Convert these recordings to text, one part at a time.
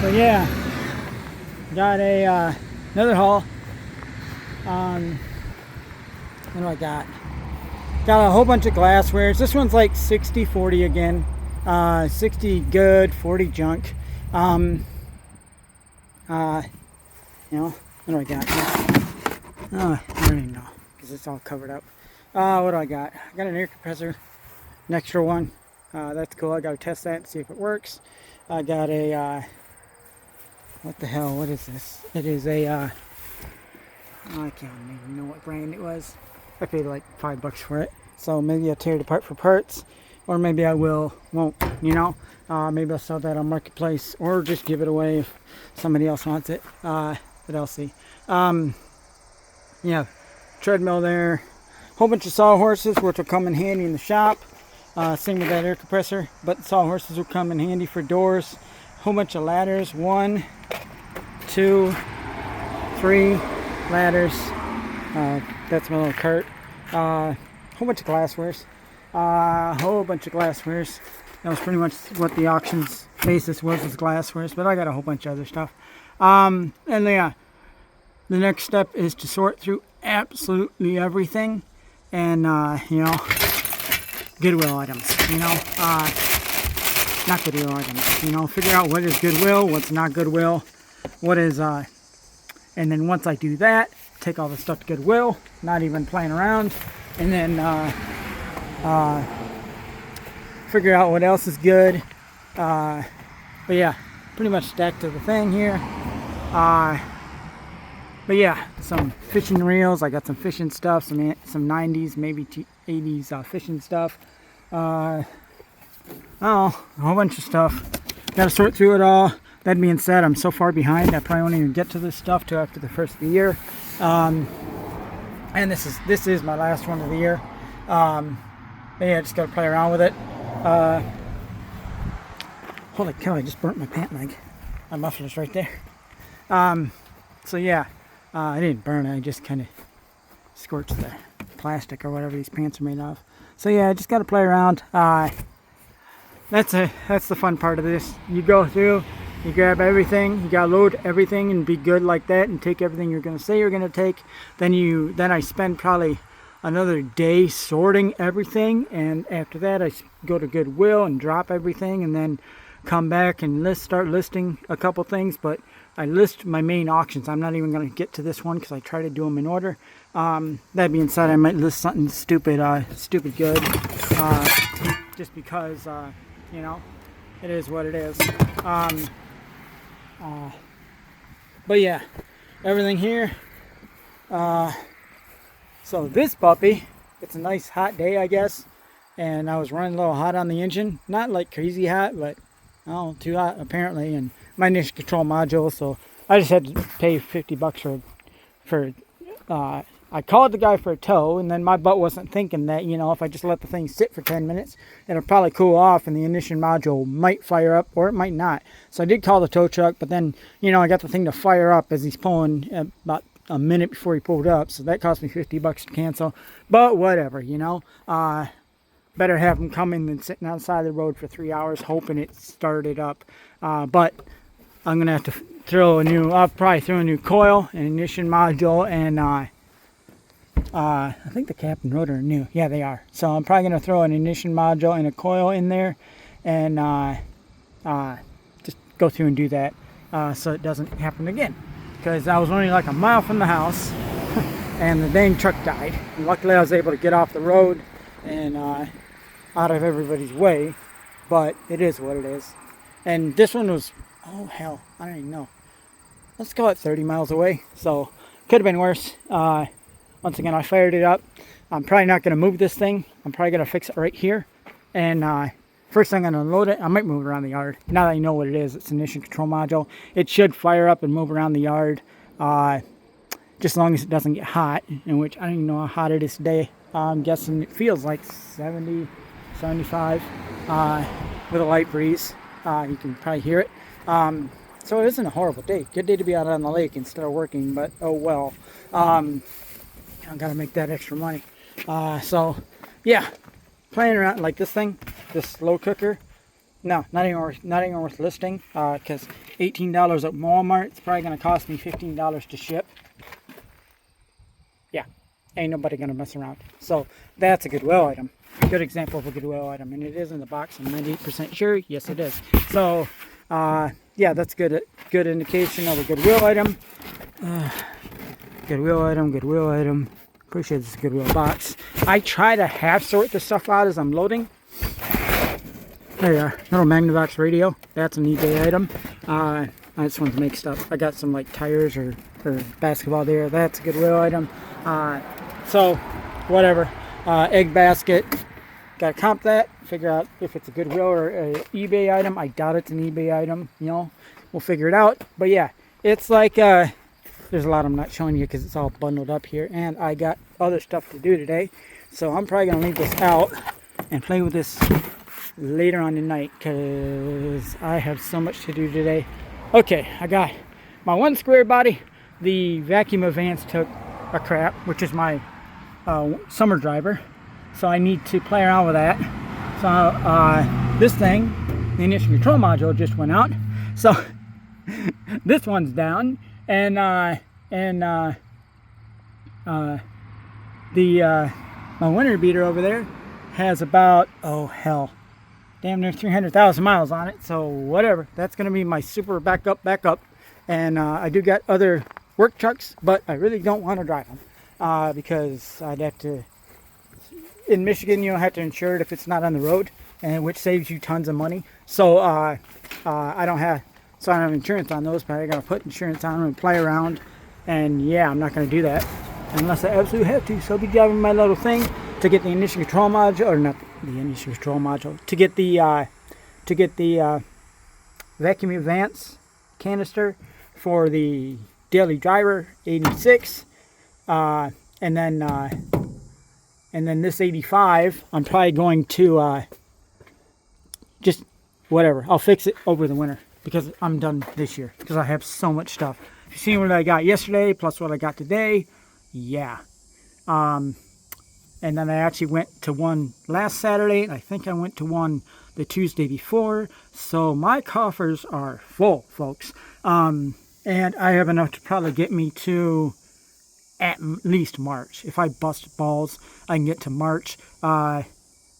So yeah, got a another haul. What do I got? Got a whole bunch of glasswares. This one's like 60-40 again. 60 good, 40 junk. Um, what do I got here? Oh, I don't even know because it's all covered up. What do I got? I got an air compressor, an extra one. That's cool. I got to test that and see if it works. I got a, what the hell? What is this? It is a, I can't even know what brand it was. I paid like $5 for it. So maybe I'll tear it apart for parts, or maybe I won't, maybe I'll sell that on Marketplace, or just give it away if somebody else wants it. But I'll see. Yeah, treadmill there. Whole bunch of sawhorses, which will come in handy in the shop. Same with that air compressor, but sawhorses will come in handy for doors. Whole bunch of ladders. 1, 2, 3 ladders. That's my little cart. Whole bunch of glasswares. Whole bunch of glasswares. That was pretty much what the auction's basis was glasswares, but I got a whole bunch of other stuff. And yeah, the next step is to sort through absolutely everything, and Goodwill items. Not Goodwill items. Figure out what is Goodwill, what's not Goodwill, what is and then once I do that, take all the stuff to Goodwill, not even playing around, and then figure out what else is good. But yeah, pretty much stacked to the thing here. But yeah, some fishing reels. I got some fishing stuff, some 90s, maybe 80s fishing stuff. A whole bunch of stuff. Got to sort through it all. That being said, I'm so far behind, I probably won't even get to this stuff till after the first of the year. And this is my last one of the year. But yeah, just got to play around with it. Holy cow, I just burnt my pant leg. My muffler's right there. So yeah, I didn't burn it, I just kind of scorched the plastic or whatever these pants are made of. So yeah, I just got to play around. That's the fun part of this. You go through, you grab everything, you gotta load everything and be good like that and take everything you're gonna say you're gonna take. Then I spend probably another day sorting everything, and after that I go to Goodwill and drop everything, and then come back and start listing a couple things. But I list my main auctions. I'm not even going to get to this one because I try to do them in order. That being said, I might list something stupid good, just because it is what it is. But yeah, everything here. So this puppy, it's a nice hot day, I guess, and I was running a little hot on the engine. Not like crazy hot, but too hot apparently, and my ignition control module. So I just had to pay $50 for I called the guy for a tow, and then my butt wasn't thinking that, if I just let the thing sit for 10 minutes, it'll probably cool off and the ignition module might fire up, or it might not. So I did call the tow truck, but then, I got the thing to fire up as he's pulling about a minute before he pulled up. So that cost me $50 to cancel, but whatever, better have him coming than sitting outside the road for 3 hours hoping it started up. But I'm going to have to I'll probably throw a new coil, an ignition module, and I think the cap and rotor are new. Yeah, they are. So I'm probably going to throw an ignition module and a coil in there, and just go through and do that so it doesn't happen again. Because I was only like a mile from the house, and the dang truck died. And luckily I was able to get off the road and out of everybody's way, but it is what it is. And this one was, oh hell, I don't even know. Let's call it 30 miles away. So could have been worse. Once again, I fired it up. I'm probably not going to move this thing. I'm probably going to fix it right here. And first thing I'm going to unload it. I might move it around the yard. Now that I know what it is, it's an ignition control module. It should fire up and move around the yard. Just as long as it doesn't get hot, in which I don't even know how hot it is today. I'm guessing it feels like 70, 75 with a light breeze. You can probably hear it. So it isn't a horrible day. Good day to be out on the lake instead of working, but oh well. I've got to make that extra money. So yeah, playing around like this thing, this slow cooker. No, not even worth listing. Because $18 at Walmart, it's probably gonna cost me $15 to ship. Yeah, ain't nobody gonna mess around. So that's a Goodwill item. Good example of a Goodwill item, and it is in the box. I'm 98% sure. Yes, it is. So, yeah, that's good indication of a Goodwill item. Goodwill item. Pretty sure this is a Goodwill box. I try to half sort the stuff out as I'm loading. There you are, little Magnavox radio. That's an eBay item. I just wanted to make stuff. I got some like tires or basketball there. That's a Goodwill item. So, whatever. Egg basket. Got to comp that. Figure out if it's a Goodwill or an eBay item. I doubt it's an eBay item. You know, we'll figure it out. But yeah, it's like there's a lot I'm not showing you because it's all bundled up here, and I got other stuff to do today. So I'm probably gonna leave this out and play with this later on tonight because I have so much to do today. Okay, I got my one square body. The vacuum advance took a crap, which is my summer driver, so I need to play around with that. So this thing, the ignition control module, just went out, so this one's down, and my winter beater over there has about, oh hell, damn near 300,000 miles on it. So whatever, that's gonna be my super backup. And I do got other work trucks, but I really don't want to drive them because I'd have to, in Michigan you don't have to insure it if it's not on the road, and which saves you tons of money. So I don't have insurance on those, but I gotta put insurance on them and play around. And yeah, I'm not gonna do that unless I absolutely have to. So I'll be driving my little thing to get the ignition control module, or not the ignition control module, to get the vacuum advance canister for the daily driver 86, and then this 85 I'm probably going to just whatever, I'll fix it over the winter because I'm done this year because I have so much stuff. You seen what I got yesterday plus what I got today? Yeah. And then I actually went to one last Saturday, and I think I went to one the Tuesday before. So my coffers are full, folks. And I have enough to probably get me to at least March. If I bust balls, I can get to March,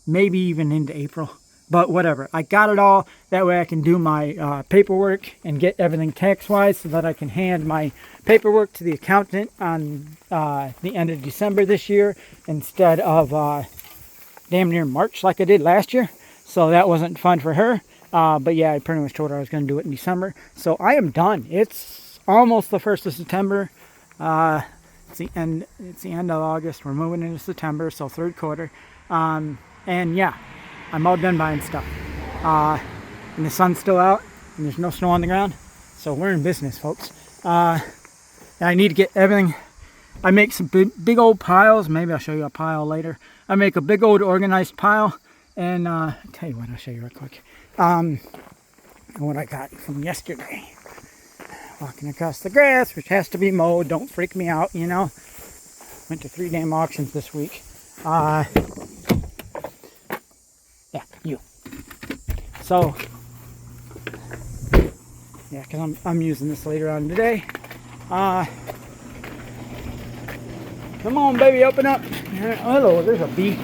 maybe even into April. But whatever, I got it all. That way I can do my paperwork and get everything tax-wise so that I can hand my paperwork to the accountant on the end of December this year instead of damn near March like I did last year. So that wasn't fun for her. But yeah, I pretty much told her I was going to do it in December. So I am done. It's almost the 1st of September. It's the end of August. We're moving into September, so third quarter. And yeah, I'm all done buying stuff. And the sun's still out, and there's no snow on the ground. So we're in business, folks. And I need to get everything. I make some big old piles. Maybe I'll show you a pile later. I make a big old organized pile. And I'll tell you what, I'll show you real quick. What I got from yesterday. Walking across the grass, which has to be mowed. Don't freak me out, you know. Went to 3 damn auctions this week. Yeah, you. So, yeah, because I'm using this later on today. Come on, baby, open up. Hello, there's a bee.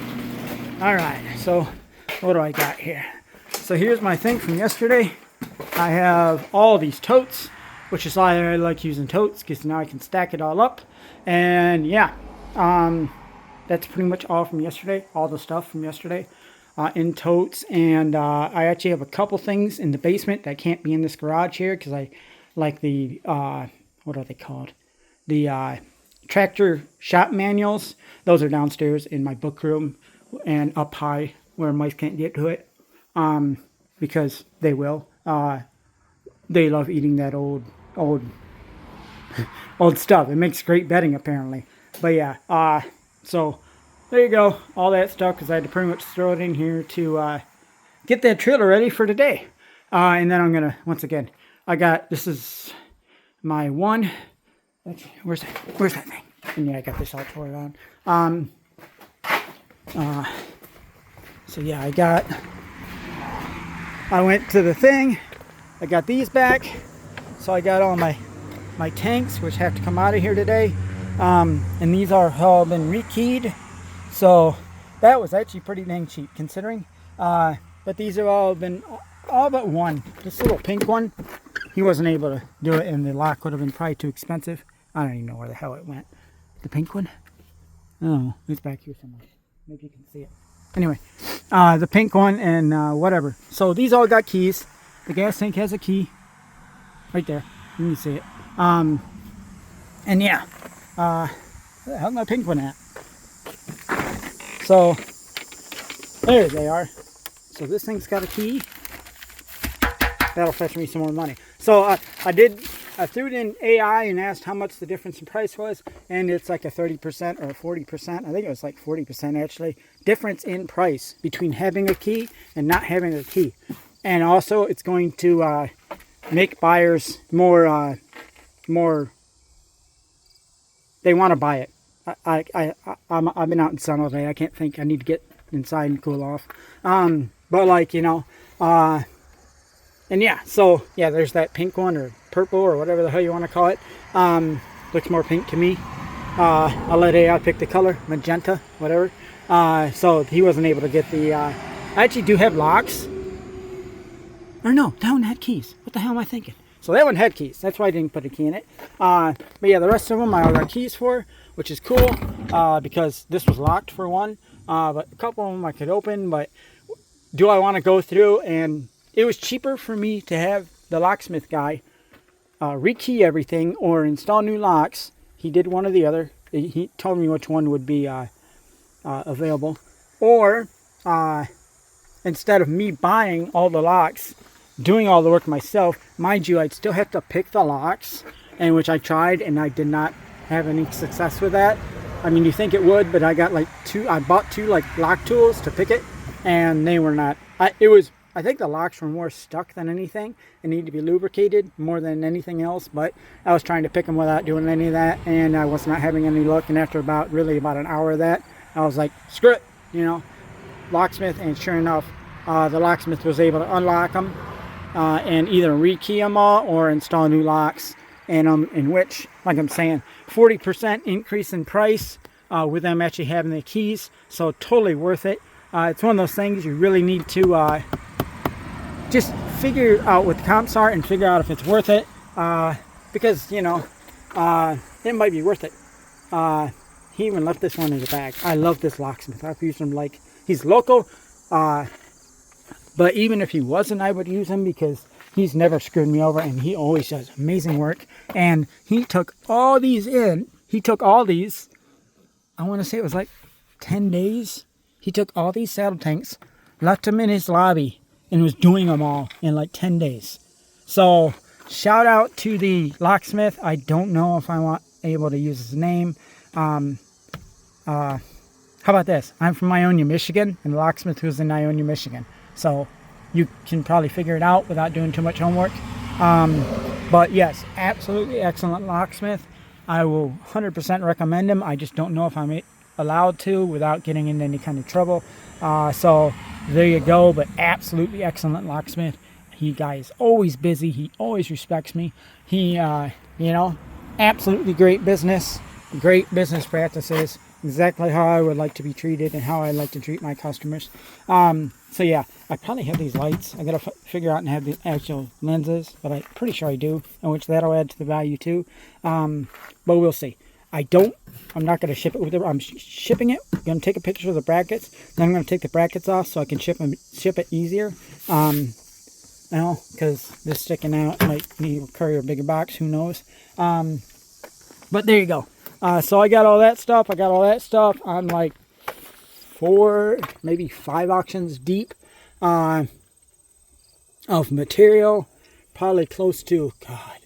All right, so what do I got here? So here's my thing from yesterday. I have all these totes, which is why I like using totes, because now I can stack it all up. And yeah, that's pretty much all from yesterday, all the stuff from yesterday in totes. And I actually have a couple things in the basement that can't be in this garage here, because I like the, what are they called? The tractor shop manuals. Those are downstairs in my book room and up high where mice can't get to it, because they will. They love eating that old stuff. It makes great bedding, apparently. But yeah, so there you go, all that stuff, because I had to pretty much throw it in here to get that trailer ready for today. And then I'm gonna, once again, this is my one. Where's that thing? And yeah, I got this all tore on. So yeah, I got I went to the thing. I got these back. So I got all my tanks, which have to come out of here today. And these are all been rekeyed. So that was actually pretty dang cheap considering. But these have all been, all but one. This little pink one, he wasn't able to do it, and the lock would have been probably too expensive. I don't even know where the hell it went. The pink one? Oh, it's back here somewhere. Maybe you can see it. Anyway, the pink one and whatever. So these all got keys. The gas tank has a key. Right there. You can see it. And yeah. Where the hell's my pink one at? So, there they are. So this thing's got a key. That'll fetch me some more money. So I threw it in AI and asked how much the difference in price was, and it's like a 30% or 40%. I think it was like 40% actually. Difference in price between having a key and not having a key. And also it's going to make buyers more, they want to buy it. I've been out in sun all day. I can't think. I need to get inside and cool off. But like, you know, and yeah, so yeah, there's that pink one or purple or whatever the hell you want to call it. Looks more pink to me. I'll let AI pick the color, magenta, whatever. So he wasn't able to get the, I actually do have locks. Or no, that one had keys. What the hell am I thinking? So that one had keys. That's why I didn't put a key in it. But yeah, the rest of them I got keys for, which is cool because this was locked for one. But a couple of them I could open. But do I want to go through? And it was cheaper for me to have the locksmith guy rekey everything or install new locks. He did one or the other. He told me which one would be available. Or instead of me buying all the locks, doing all the work myself, mind you, I'd still have to pick the locks, and which I tried, and I did not have any success with that. I mean, you think it would, but I got like I bought two like lock tools to pick it, and they were not. I think the locks were more stuck than anything. It needed to be lubricated more than anything else, but I was trying to pick them without doing any of that, and I was not having any luck. And after about an hour of that, I was like, screw it, you know, locksmith. And sure enough, the locksmith was able to unlock them and either rekey them all or install new locks. And in which, like I'm saying, 40% increase in price with them actually having the keys. So totally worth it. It's one of those things you really need to just figure out what the comps are and figure out if it's worth it. Because, you know, it might be worth it. He even left this one in the bag. I love this locksmith. I've used him like, he's local. But even if he wasn't, I would use him because he's never screwed me over, and he always does amazing work. And he took all these in. He took all these, I want to say it was like 10 days. He took all these saddle tanks, left them in his lobby, and was doing them all in like 10 days. So shout out to the locksmith. I don't know if I'm able to use his name. How about this? I'm from Ionia, Michigan, and the locksmith was in Ionia, Michigan. So you can probably figure it out without doing too much homework. But yes, absolutely excellent locksmith. I will 100% recommend him. I just don't know if I'm allowed to without getting into any kind of trouble. So there you go. But absolutely excellent locksmith. He guy is always busy. He always respects me. He, you know, absolutely great business practices. Exactly how I would like to be treated and how I like to treat my customers. So yeah, I probably have these lights. I gotta figure out and have the actual lenses, but I'm pretty sure I do, in which that'll add to the value too. But we'll see. I'm not gonna ship it with it. I'm shipping it. I'm gonna take a picture of the brackets. Then I'm gonna take the brackets off so I can ship it easier. You know, because this sticking out might need to carry a bigger box. Who knows? But there you go. So I got all that stuff. I'm like 4, maybe 5 auctions deep of material. Probably close to, God,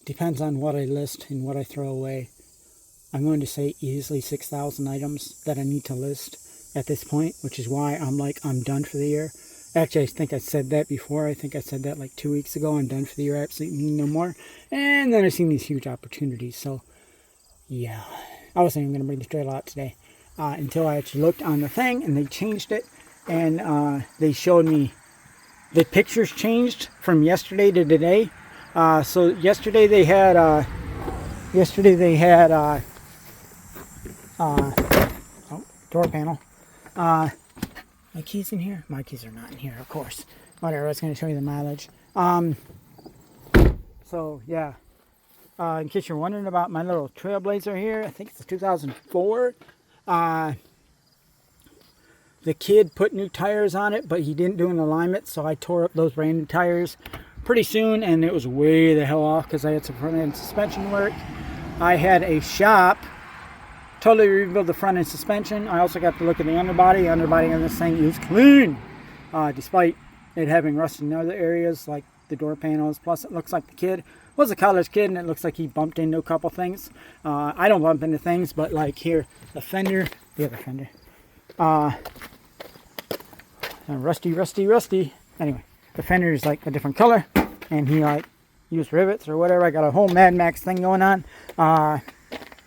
depends on what I list and what I throw away. I'm going to say easily 6,000 items that I need to list at this point, which is why I'm done for the year. Actually, I think I said that before. I think I said that like 2 weeks ago. I'm done for the year. Absolutely no more. And then I've seen these huge opportunities. So yeah, I wasn't even going to bring the trailer out today until I actually looked on the thing and they changed it, and they showed me the pictures changed from yesterday to today. So yesterday they had door panel. My keys in here? My keys are not in here, of course. Whatever, I was going to show you the mileage. So yeah, in case you're wondering about my little Trailblazer here, I think it's a 2004. The kid put new tires on it, but he didn't do an alignment, so I tore up those brand new tires pretty soon, and it was way the hell off because I had some front end suspension work. I had a shop totally rebuild the front end suspension. I also got to look at the underbody. The underbody on this thing is clean, despite it having rust in other areas like the door panels. Plus, it looks like the kid was a college kid, and it looks like he bumped into a couple things. I don't bump into things, but like here, the fender, the other fender. Rusty. Anyway, the fender is like a different color, and he like used rivets or whatever. I got a whole Mad Max thing going on.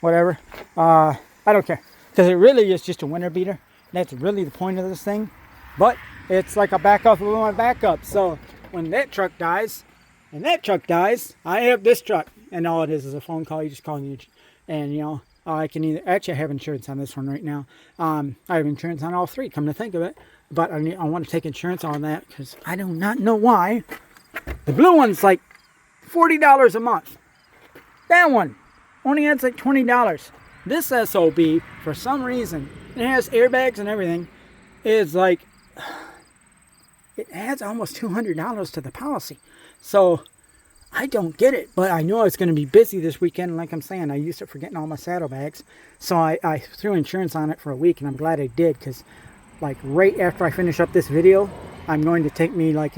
Whatever. I don't care, because it really is just a winter beater. That's really the point of this thing. But it's like a backup of my backup. So when that truck dies, and that truck dies, I have this truck, and all it is a phone call. You just call me, and you know. I can either, actually I have insurance on this one right now. I have insurance on all three, come to think of it. But I want to take insurance on that because I do not know why. The blue one's like $40 a month. That one only adds like $20. This SOB, for some reason, it has airbags and everything, is like, it adds almost $200 to the policy. So I don't get it, but I know I was going to be busy this weekend. Like I'm saying, I used it for getting all my saddlebags. So I threw insurance on it for a week, and I'm glad I did, because like right after I finish up this video, I'm going to take me like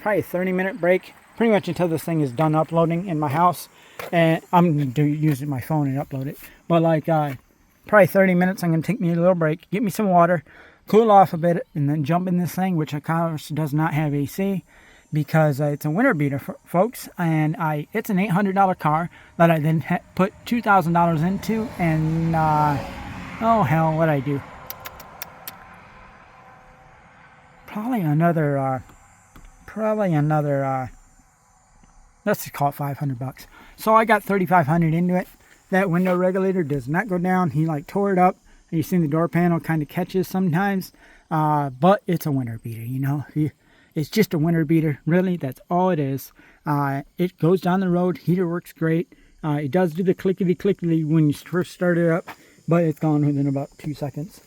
probably a 30-minute break, pretty much until this thing is done uploading in my house. And I'm going to use my phone and upload it. But like probably 30 minutes, I'm going to take me a little break, get me some water, cool off a bit, and then jump in this thing, which of course does not have AC. Because it's a winter beater, folks, and it's an $800 car that I then put $2,000 into, and oh hell, what'd I do? Probably another, let's just call it $500. So I got $3,500 into it. That window regulator does not go down. He like tore it up. You see the door panel kind of catches sometimes, but it's a winter beater, you know. It's just a winter beater, really. That's all it is. It goes down the road. Heater works great. It does do the clickety when you first start it up, but it's gone within about 2 seconds.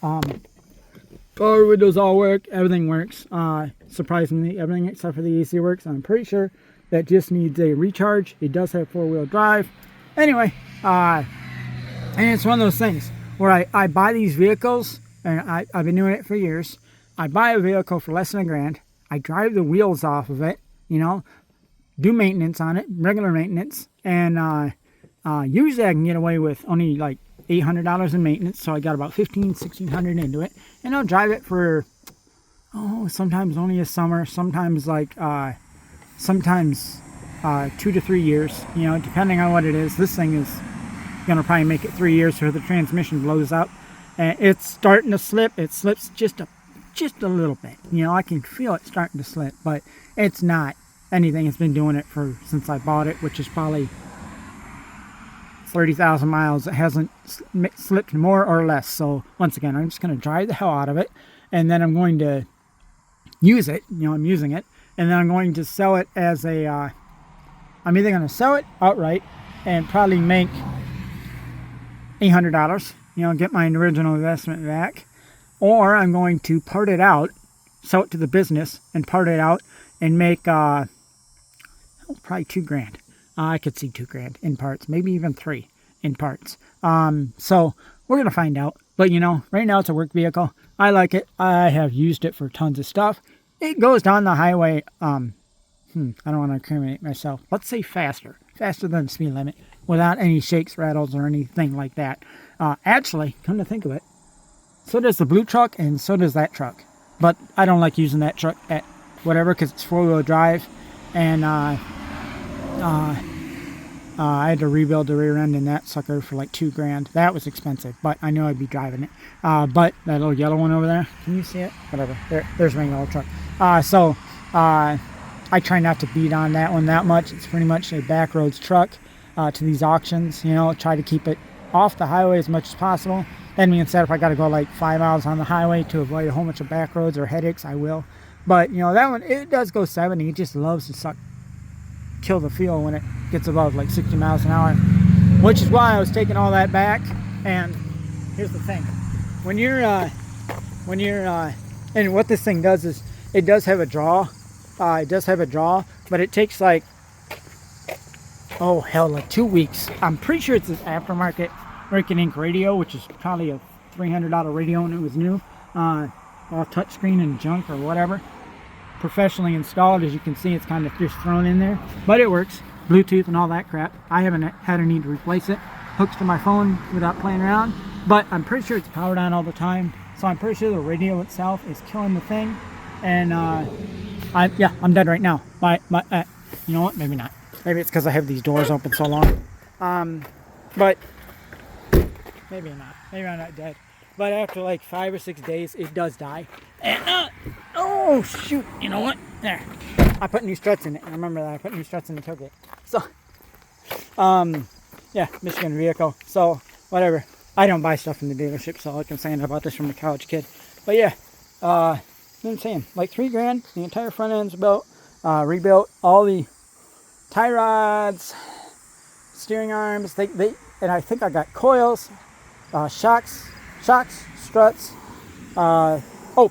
Power windows all work. Everything works. Surprisingly, everything except for the AC works. I'm pretty sure that just needs a recharge. It does have 4-wheel drive. Anyway, and it's one of those things where I buy these vehicles, and I've been doing it for years. I buy a vehicle for less than $1,000. I drive the wheels off of it, you know, do maintenance on it, regular maintenance, and usually I can get away with only like $800 in maintenance, so I got about $1,600 into it, and I'll drive it for, sometimes only a summer, sometimes like, 2 to 3 years, you know, depending on what it is. This thing is going to probably make it 3 years before the transmission blows up, and it's starting to slip. It slips just a little bit, you know. I can feel it starting to slip, but it's not anything. It's been doing it since I bought it, which is probably 30,000 miles. It hasn't slipped more or less. So once again, I'm just going to drive the hell out of it, and then I'm going to use it, you know. I'm using it, and then I'm going to sell it as a I'm either going to sell it outright and probably make $800, you know, get my original investment back. Or I'm going to part it out, sell it to the business, and part it out and make probably $2,000. I could see $2,000 in parts, maybe even 3 in parts. So we're gonna find out. But you know, right now it's a work vehicle. I like it. I have used it for tons of stuff. It goes down the highway. I don't want to incriminate myself. Let's say faster than the speed limit, without any shakes, rattles, or anything like that. Actually, come to think of it, so does the blue truck, and so does that truck. But I don't like using that truck at whatever, because it's 4-wheel drive, and I had to rebuild the rear end in that sucker for like $2,000. That was expensive, but I knew I'd be driving it. But that little yellow one over there, can you see it? Whatever. There's my yellow truck. So I try not to beat on that one that much. It's pretty much a backroads truck to these auctions. You know, try to keep it off the highway as much as possible. That means that if I got to go like 5 miles on the highway to avoid a whole bunch of back roads or headaches, I will. But, you know, that one, it does go 70. It just loves to kill the fuel when it gets above like 60 miles an hour. Which is why I was taking all that back. And here's the thing. When you're, and what this thing does is, it does have a draw. But it takes like, oh hell, like 2 weeks. I'm pretty sure it's this aftermarket Rake and Ink radio, which is probably a $300 radio when it was new. All touchscreen and junk or whatever. Professionally installed, as you can see, it's kind of just thrown in there. But it works. Bluetooth and all that crap. I haven't had a need to replace it. Hooks to my phone without playing around. But I'm pretty sure it's powered on all the time. So I'm pretty sure the radio itself is killing the thing. And I'm dead right now. You know what? Maybe not. Maybe it's because I have these doors open so long. But maybe not. Maybe I'm not dead. But after like 5 or 6 days, it does die. And oh shoot! You know what? There. I put new struts in it. I remember that I put new struts in the tailgate. So, yeah, Michigan vehicle. So whatever. I don't buy stuff from the dealership, so like I'm saying, I bought this from a college kid. But yeah, you know what I'm saying? Like $3,000. The entire front end's built, rebuilt. All the tie rods, steering arms. And I think I got coils, shocks, struts.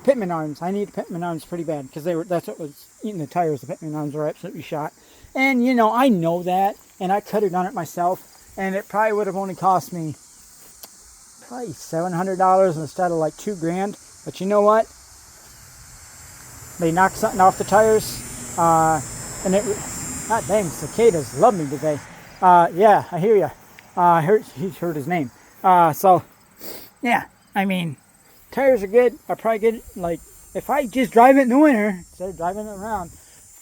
Pitman arms. I need Pitman arms pretty bad because that's what was eating the tires. The Pitman arms were absolutely shot. And you know, I know that, and I could have done it myself, and it probably would have only cost me probably $700 instead of like $2,000. But you know what? They knocked something off the tires, and it. God dang, cicadas love me today. Yeah, I hear you. He's heard his name. So, yeah, I mean, tires are good. I'll probably get, like, if I just drive it in the winter, instead of driving it around,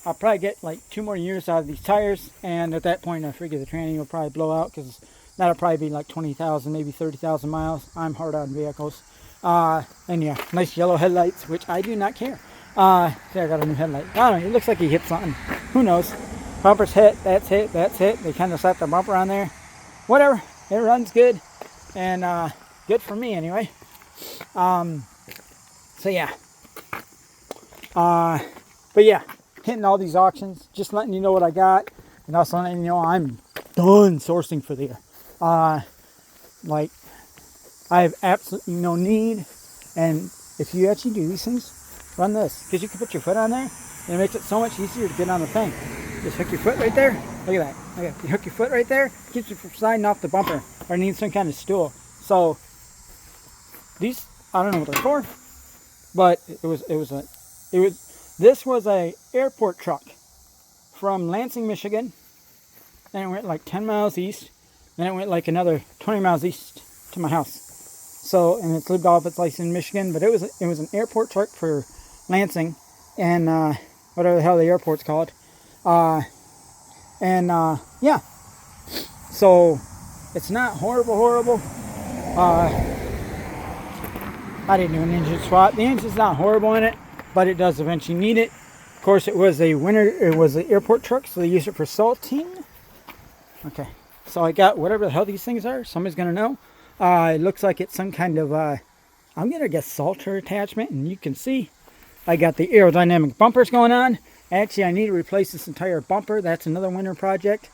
I'll probably get, like, 2 more years out of these tires. And at that point, I figure the tranny will probably blow out, because that'll probably be, like, 20,000, maybe 30,000 miles. I'm hard on vehicles. And, yeah, nice yellow headlights, which I do not care. See, I got a new headlight. I don't know, it looks like he hit something. Who knows? Bumper's hit, that's hit. They kind of slapped the bumper on there. Whatever, it runs good. And good for me anyway. So yeah. But yeah, hitting all these auctions, just letting you know what I got. And also letting you know I'm done sourcing for the year. Like, I have absolutely no need. And if you actually do these things, run this. Because you can put your foot on there, and it makes it so much easier to get on the thing. Just hook your foot right there. Look at that. Okay, you hook your foot right there, keeps you from sliding off the bumper or need some kind of stool. So these, I don't know what they're for, but this was a airport truck from Lansing, Michigan. Then it went like 10 miles east. Then it went like another 20 miles east to my house. So, and it's lived off its license in Michigan, but it was an airport truck for Lansing and whatever the hell the airport's called. Yeah. So it's not horrible. I didn't do an engine swap. The engine's not horrible in it, but it does eventually need it. Of course, it was an airport truck, so they use it for salting. Okay, so I got whatever the hell these things are. Somebody's gonna know. It looks like it's some kind of I'm gonna guess salter attachment, and you can see I got the aerodynamic bumpers going on. Actually, I need to replace this entire bumper. That's another winter project,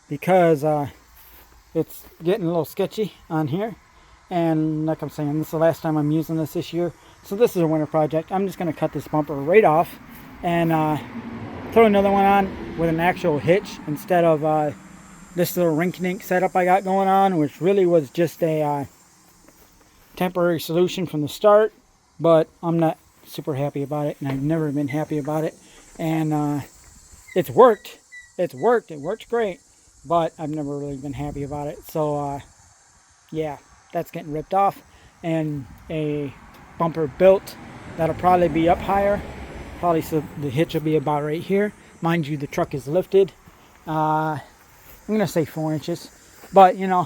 because it's getting a little sketchy on here. And like I'm saying, this is the last time I'm using this year. So this is a winter project. I'm just going to cut this bumper right off and throw another one on with an actual hitch instead of this little rink-dink setup I got going on, which really was just a temporary solution from the start. But I'm not super happy about it, and I've never been happy about it. And it's worked. It works great, but I've never really been happy about it. So yeah, that's getting ripped off, and a bumper built that'll probably be up higher, probably, so the hitch will be about right here. Mind you, the truck is lifted, I'm gonna say 4 inches, but you know,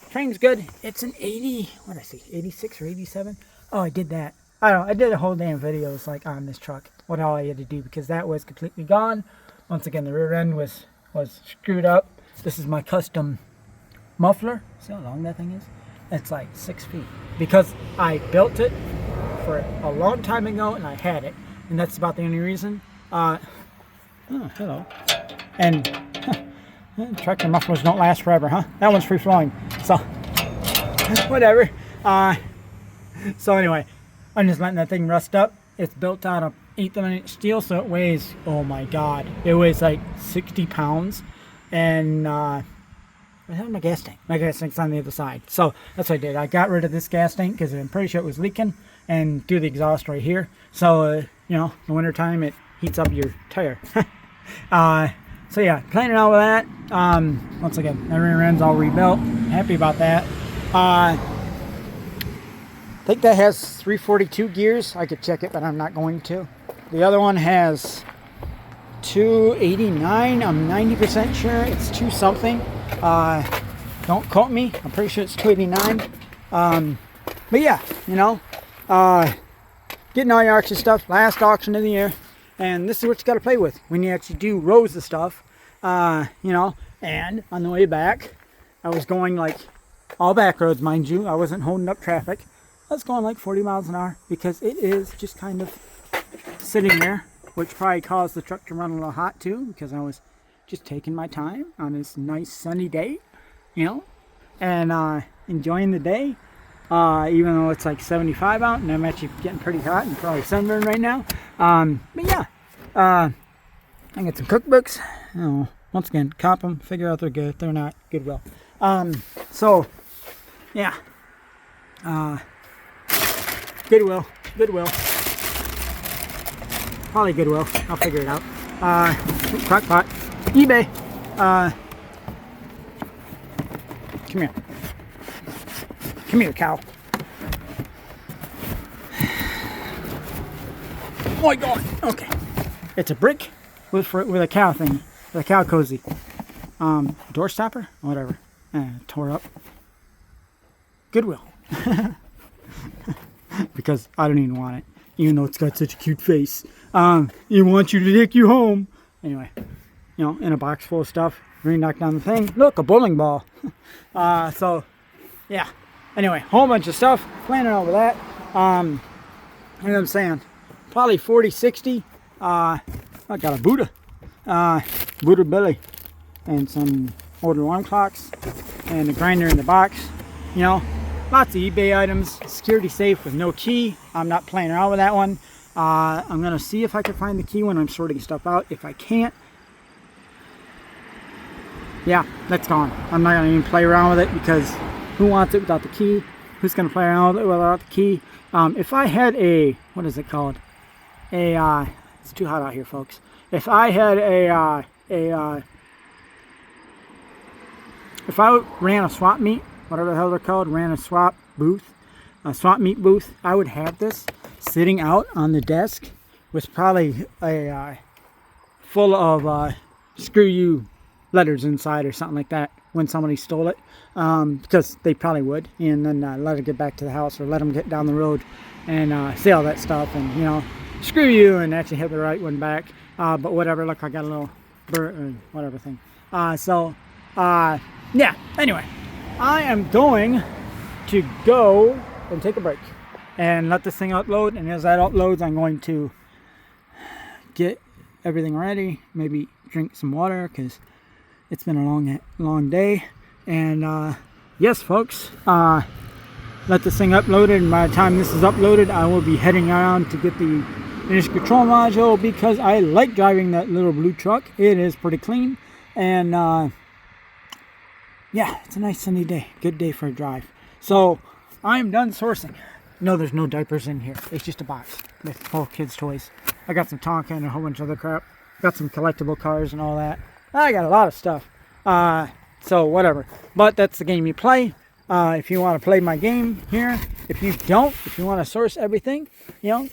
frame's good. It's an 80, what did I say, 86 or 87? Oh, I did that. I don't know, I did a whole damn videos like on this truck, what all I had to do, because that was completely gone. Once again, the rear end was screwed up. This is my custom muffler. See how long that thing is? It's like 6 feet. Because I built it for a long time ago and I had it. And that's about the only reason. Oh, hello. And tractor mufflers don't last forever, huh? That one's free flowing. So, whatever. So anyway, I'm just letting that thing rust up. It's built out of 1/8" steel, so it weighs, oh my god, it weighs like 60 pounds. And I have my gas tank. My gas tank's on the other side. So that's what I did. I got rid of this gas tank because I'm pretty sure it was leaking, and do the exhaust right here. So, you know, in the wintertime it heats up your tire. So yeah, playing around with that. Once again, the rear end's all rebuilt. Happy about that. I think that has 342 gears. I could check it, but I'm not going to. The other one has 289. I'm 90% sure it's 2 something. Don't quote me. I'm pretty sure it's 289. But yeah, you know, getting all your auction stuff. Last auction of the year. And this is what you got to play with when you actually do rows of stuff. You know, and on the way back, I was going like all back roads, mind you. I wasn't holding up traffic. I was going like 40 miles an hour because it is just kind of sitting there, which probably caused the truck to run a little hot too, because I was just taking my time on this nice sunny day, you know, and enjoying the day, even though it's like 75 out and I'm actually getting pretty hot and probably sunburned right now. But yeah, I got some cookbooks. Oh, once again, cop them, figure out they're good. They're not, Goodwill. So yeah, Goodwill, probably Goodwill. I'll figure it out. Crockpot, eBay. Come here, cow. Oh my god. Okay. It's a brick with a cow thing, with a cow cozy. Door stopper, whatever. Tore up. Goodwill. Because I don't even want it, even though it's got such a cute face. It wants you to take you home. Anyway, you know, in a box full of stuff. Knock down the thing. Look, a bowling ball. So, yeah. Anyway, whole bunch of stuff. Planning over that. You know what I'm saying? Probably 40, 60. I got a Buddha. Buddha belly. And some old alarm clocks. And a grinder in the box. You know, lots of eBay items. Security safe with no key. I'm not playing around with that one. I'm going to see if I can find the key when I'm sorting stuff out. If I can't, yeah, that's gone. I'm not going to even play around with it because who wants it without the key? Who's going to play around with it without the key? If I had a, what is it called? It's too hot out here, folks. If I had if I ran a swap meet, whatever the hell they're called, ran a swap booth, a swap meet booth, I would have this sitting out on the desk with probably a full of screw you letters inside or something like that when somebody stole it, because they probably would, and then let it get back to the house or let them get down the road and see all that stuff and, you know, screw you and actually have the right one back. But whatever, look, I got a little whatever thing. Yeah, anyway, I am going to go and take a break and let this thing upload, and as that uploads, I'm going to get everything ready, maybe drink some water because it's been a long day. And yes, folks, let this thing uploaded, and by the time this is uploaded, I will be heading around to get the emission control module because I like driving that little blue truck. It is pretty clean, and yeah, it's a nice sunny day. Good day for a drive. So I'm done sourcing. No, there's no diapers in here. It's just a box with full kids' toys. I got some Tonka and a whole bunch of other crap. Got some collectible cars and all that. I got a lot of stuff. So whatever. But that's the game you play. If you want to play my game here. If you don't, if you want to source everything, you know,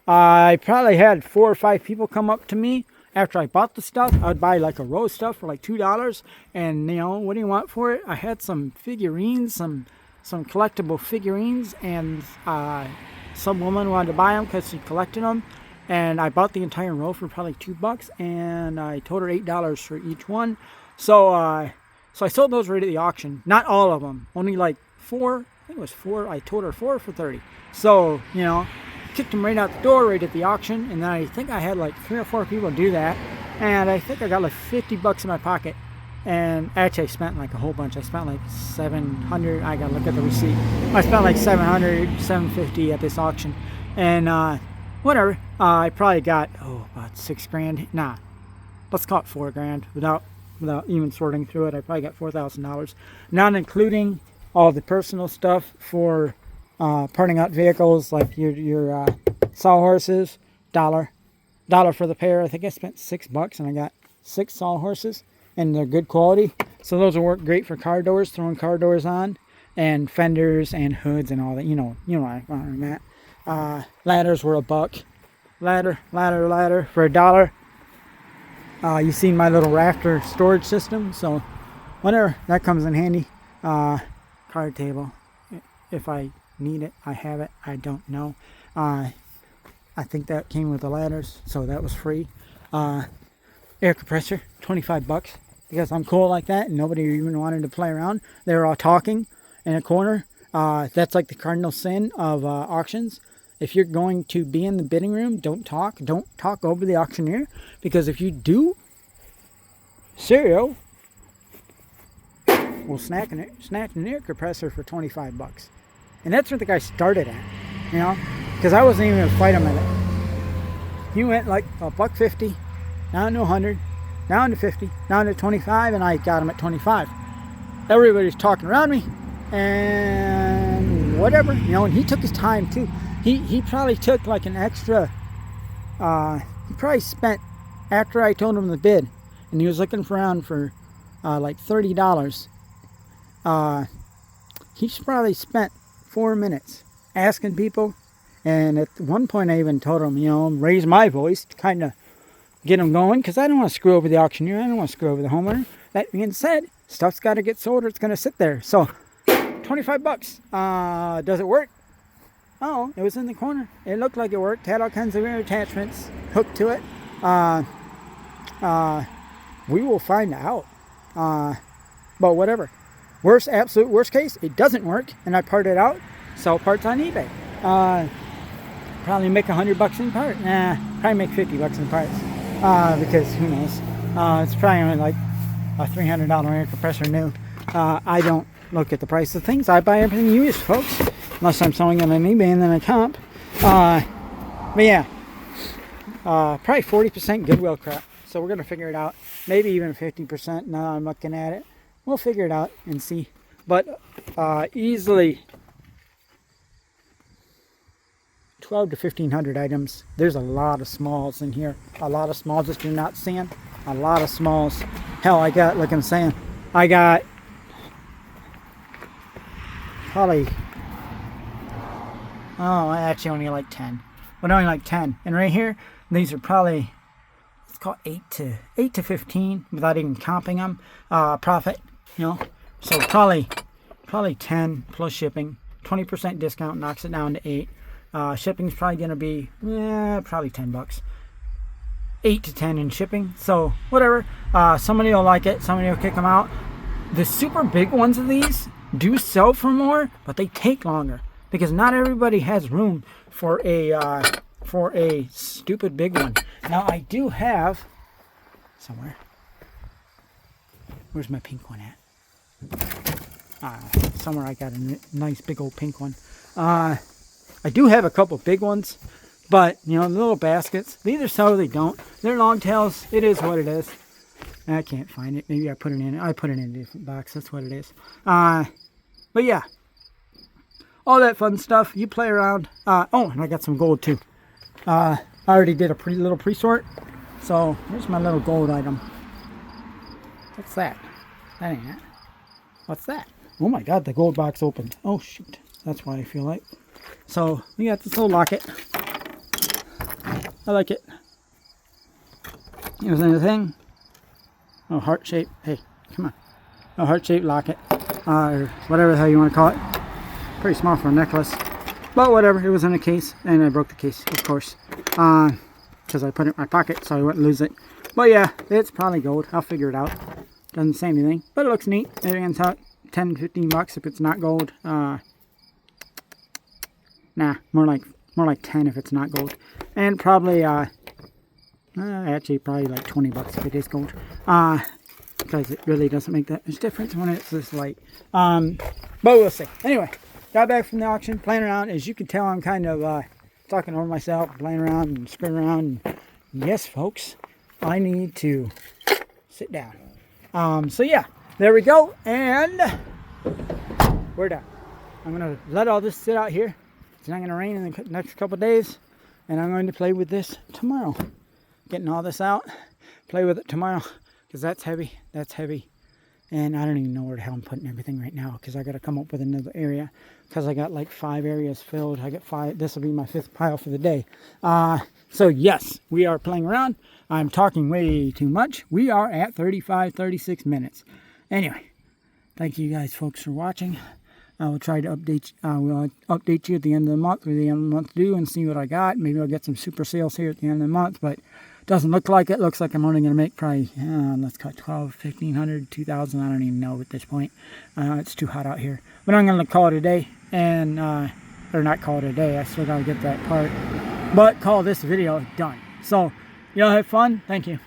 I probably had 4 or 5 people come up to me after I bought the stuff. I would buy like a row of stuff for like $2. And, you know, what do you want for it? I had some figurines, some collectible figurines, and some woman wanted to buy them because she collected them, and I bought the entire row for probably $2, and I told her $8 for each one. So so I sold those right at the auction. Not all of them, only like 4. I think it was 4. I told her 4 for 30. So, you know, kicked them right out the door right at the auction, and then I think I had like 3 or 4 people do that, and I think I got like $50 in my pocket. And actually I spent like a whole bunch. I spent like 700. I gotta look at the receipt. I spent like 700, 750 at this auction, and whatever. I probably got about 6 grand. Nah, let's call it 4 grand without even sorting through it. I probably got $4,000, not including all the personal stuff for parting out vehicles, like your sawhorses. $1 for the pair. I think I spent $6 and I got 6 sawhorses, and they're good quality. So those will work great for car doors, throwing car doors on, and fenders and hoods and all that. You know what I'm at. Ladders were $1. Ladder for $1. You've seen my little rafter storage system, so whatever, that comes in handy. Card table, if I need it, I have it. I don't know. I think that came with the ladders, so that was free. Air compressor, $25, because I'm cool like that, and nobody even wanted to play around. They were all talking in a corner. That's like the cardinal sin of auctions. If you're going to be in the bidding room, don't talk over the auctioneer, because if you do, Cereal will snatch an air compressor for $25. And that's what the guy started at, you know, because I wasn't even going to fight him at it. He went like $1.50, down to 100, down to 50, down to 25, and I got him at 25. Everybody's talking around me, and whatever, you know, and he took his time too. He probably took like an extra, he probably spent, after I told him the bid, and he was looking around for like $30, he probably spent 4 minutes asking people, and at one point I even told him, you know, raise my voice to kind of get him going, because I don't want to screw over the auctioneer, I don't want to screw over the homeowner. That being said, stuff's got to get sold or it's going to sit there. So $25. Does it work? Oh, it was in the corner. It looked like it worked. Had all kinds of attachments hooked to it. We will find out. But whatever. Absolute worst case, it doesn't work, and I part it out. Sell parts on eBay. Probably make $100 in part. Probably make $50 in parts. Because who knows? It's probably only like a $300 air compressor new. I don't look at the price of things. I buy everything used, folks. Unless I'm selling it on eBay and then I comp. But yeah. Probably 40% Goodwill crap. So we're going to figure it out. Maybe even 50% now I'm looking at it. We'll figure it out and see. But easily 12 to 1,500 items. There's a lot of smalls in here. A lot of smalls that you're not seeing. A lot of smalls. Hell, I got, like I'm saying, I got probably, I actually only like 10. But only like 10. And right here, these are probably, let's call it 8 to 15 without even comping them. Profit, you know. So probably 10 plus shipping. 20% discount knocks it down to 8. Shipping's probably going to be, probably $10. 8 to 10 in shipping. So whatever. Somebody will like it. Somebody will kick them out. The super big ones of these do sell for more, but they take longer because not everybody has room for a stupid big one. Now I do have somewhere. Where's my pink one at? Somewhere I got a nice big old pink one. I do have a couple big ones, but you know, the little baskets, they either sell or they don't. They're long tails. It is what it is. I can't find it. Maybe I put it in. I put it in a different box. That's what it is. But yeah, all that fun stuff. You play around. Oh, and I got some gold too. I already did a little pre-sort. So here's my little gold item. What's that? That ain't it. What's that? Oh my God, the gold box opened. Oh shoot, that's why I feel like. So we got this little locket. I like it. Here's anything. Oh, heart shape. Hey, come on. A heart shaped locket, or whatever the hell you want to call it. Pretty small for a necklace. But whatever, it was in a case, and I broke the case, of course, because I put it in my pocket so I wouldn't lose it. But yeah, it's probably gold. I'll figure it out. Doesn't say anything, but it looks neat. Everything's out 10, 15 bucks if it's not gold. Nah, more like 10 if it's not gold, and probably actually probably like 20 bucks if it is gold. Because it really doesn't make that much difference when it's this light. But we'll see. Anyway, got back from the auction, playing around. As you can tell, I'm kind of talking over myself, playing around and screwing around. And yes, folks, I need to sit down. So yeah, there we go, and we're done. I'm gonna let all this sit out here. It's not gonna rain in the next couple days, and I'm going to play with this tomorrow. Getting all this out, play with it tomorrow, because that's heavy, and I don't even know where the hell I'm putting everything right now, because I got to come up with another area, because I got like 5 areas filled. I got 5. This will be my 5th pile for the day. So yes, we are playing around. I'm talking way too much. We are at 36 minutes. Anyway, thank you guys folks for watching. I will try to update you at the end of the month, or the end of the month due, and see what I got. Maybe I'll get some super sales here at the end of the month, but doesn't look like it. Looks like I'm only going to make probably, let's cut 12, 1,500, 2,000. I don't even know at this point. It's too hot out here. But I'm going to call it a day, and, or not call it a day. I still got to get that part. But call this video done. So, y'all have fun. Thank you.